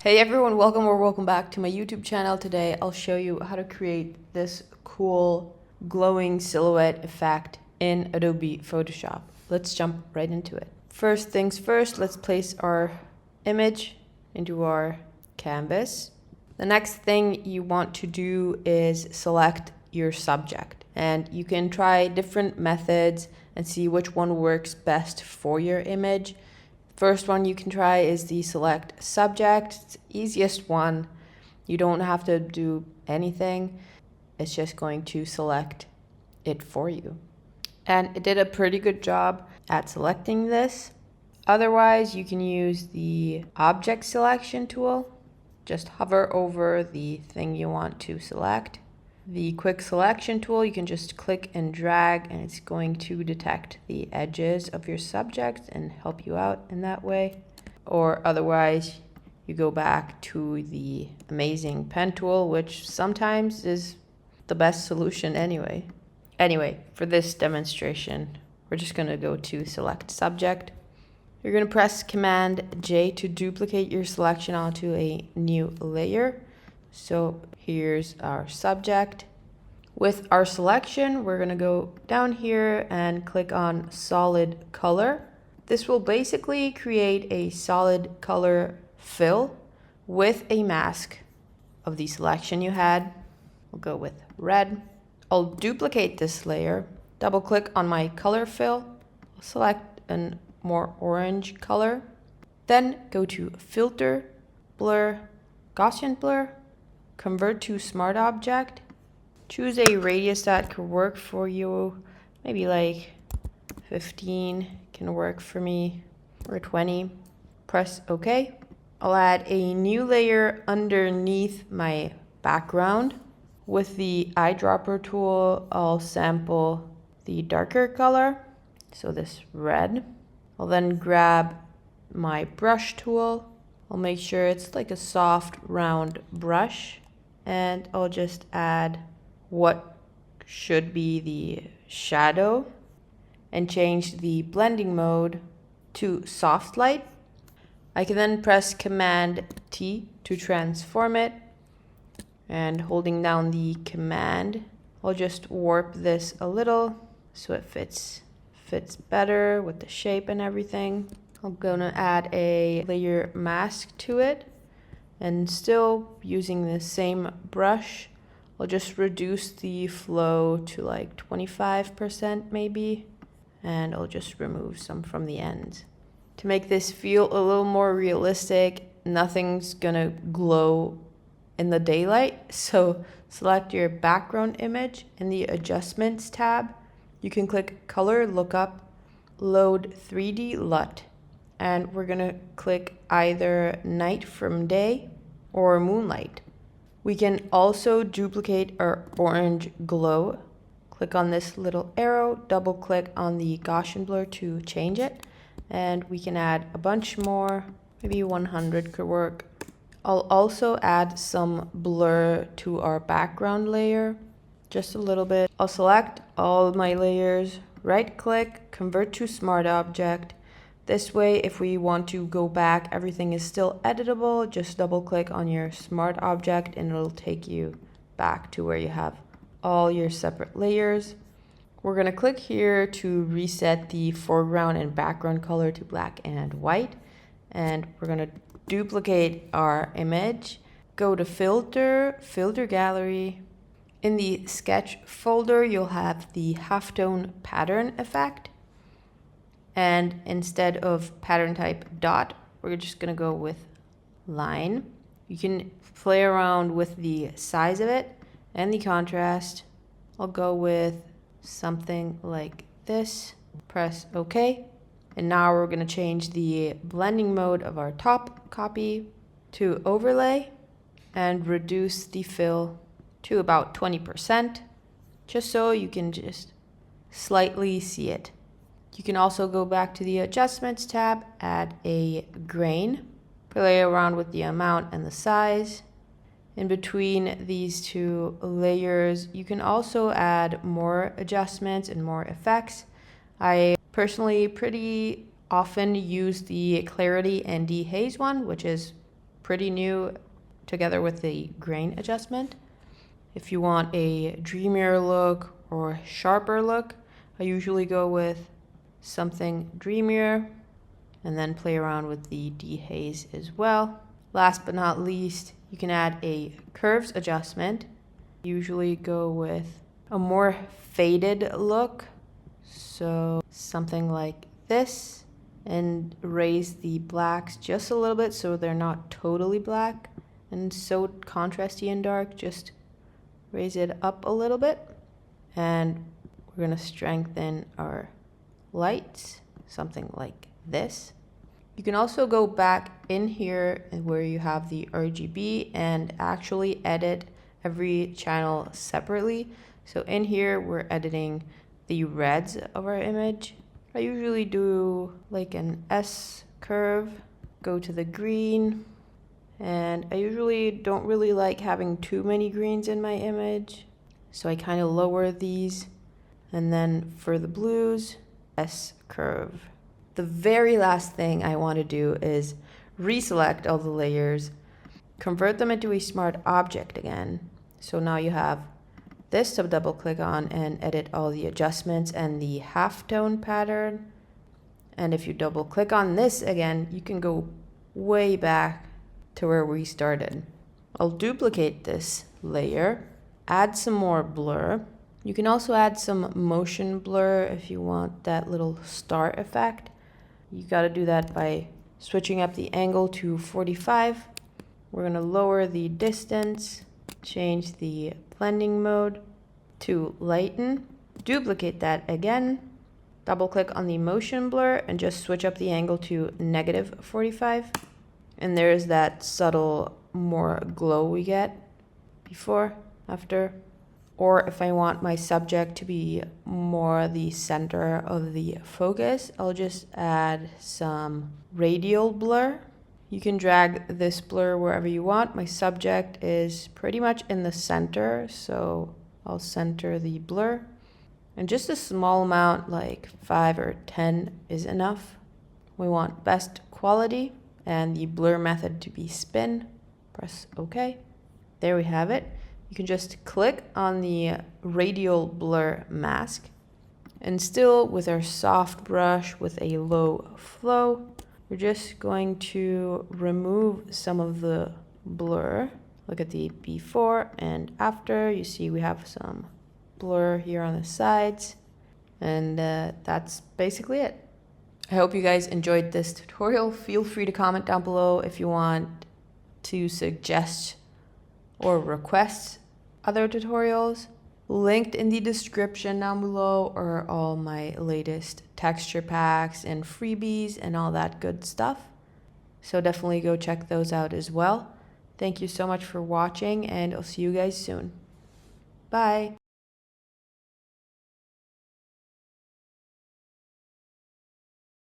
Hey everyone, welcome back to my YouTube channel. Today I'll show you how to create this cool glowing silhouette effect in Adobe Photoshop. Let's jump right into it. First things first, let's place our image into our canvas. The next thing you want to do is select your subject, and you can try different methods and see which one works best for your image. First one you can try is the select subject. It's the easiest one. You don't have to do anything. It's just going to select it for you. And it did a pretty good job at selecting this. Otherwise, you can use the object selection tool. Just hover over the thing you want to select. The quick selection tool, you can just click and drag and it's going to detect the edges of your subject and help you out in that way. Or otherwise, you go back to the amazing pen tool, which sometimes is the best solution anyway. Anyway, for this demonstration, we're just going to go to select subject. You're going to press Command J to duplicate your selection onto a new layer. So here's our subject. With our selection, we're going to go down here and click on solid color. This will basically create a solid color fill with a mask of the selection you had. We'll go with red. I'll duplicate this layer, double click on my color fill, I'll select a more orange color, then go to filter, blur, Gaussian blur, convert to smart object, choose a radius that could work for you, maybe like 15 can work for me, or 20. Press OK. I'll add a new layer underneath my background. With the eyedropper tool, I'll sample the darker color, so this red. I'll then grab my brush tool. I'll make sure it's like a soft round brush, and I'll just add what should be the shadow and change the blending mode to soft light. I can then press Command T to transform it, and holding down the command, I'll just warp this a little so it fits better with the shape and everything. I'm gonna add a layer mask to it, and still using the same brush, I'll just reduce the flow to like 25% maybe, and I'll just remove some from the ends. To make this feel a little more realistic, nothing's gonna glow in the daylight, so select your background image in the Adjustments tab. You can click Color Lookup, Load 3D LUT, and we're gonna click either Night from Day or Moonlight. We can also duplicate our orange glow. Click on this little arrow, double click on the Gaussian blur to change it, and we can add a bunch more, maybe 100 could work. I'll also add some blur to our background layer, just a little bit. I'll select all my layers, right click, convert to smart object. This way, if we want to go back, everything is still editable. Just double click on your smart object and it'll take you back to where you have all your separate layers. We're gonna click here to reset the foreground and background color to black and white. And we're gonna duplicate our image. Go to Filter, Filter Gallery. In the Sketch folder, you'll have the halftone pattern effect. And instead of pattern type dot, we're just gonna go with line. You can play around with the size of it and the contrast. I'll go with something like this. Press OK. And now we're gonna change the blending mode of our top copy to overlay and reduce the fill to about 20%, just so you can just slightly see it. You can also go back to the Adjustments tab, add a grain, play around with the amount and the size. In between these two layers, you can also add more adjustments and more effects. I personally pretty often use the clarity and dehaze one, which is pretty new together with the grain adjustment. If you want a dreamier look or sharper look, I usually go with something dreamier and then play around with the dehaze as well. Last but not least, you can add a curves adjustment. Usually go with a more faded look, so something like this, and raise the blacks just a little bit so they're not totally black and so contrasty and dark. Just raise it up a little bit, and we're gonna strengthen our lights, something like this. You can also go back in here where you have the RGB and actually edit every channel separately. So in here, we're editing the reds of our image. I usually do like an S curve, go to the green, and I usually don't really like having too many greens in my image. So I kind of lower these. And then for the blues, S curve. The very last thing I want to do is reselect all the layers, convert them into a smart object again. So now you have this to double click on and edit all the adjustments and the halftone pattern. And if you double click on this again, you can go way back to where we started. I'll duplicate this layer, add some more blur. You can also add some motion blur if you want that little star effect. You got to do that by switching up the angle to 45. We're going to lower the distance, change the blending mode to lighten, duplicate that again, double click on the motion blur and just switch up the angle to -45. And there's that subtle more glow we get before, after. Or if I want my subject to be more the center of the focus, I'll just add some radial blur. You can drag this blur wherever you want. My subject is pretty much in the center, so I'll center the blur. And just a small amount, like 5 or 10 is enough. We want best quality and the blur method to be spin. Press OK. There we have it. You can just click on the radial blur mask, and still with our soft brush with a low flow, we're just going to remove some of the blur. Look at the before and after. You see we have some blur here on the sides, and that's basically it. I hope you guys enjoyed this tutorial. Feel free to comment down below if you want to suggest or request other tutorials. Linked in the description down below are all my latest texture packs and freebies and all that good stuff. So definitely go check those out as well. Thank you so much for watching, and I'll see you guys soon. Bye.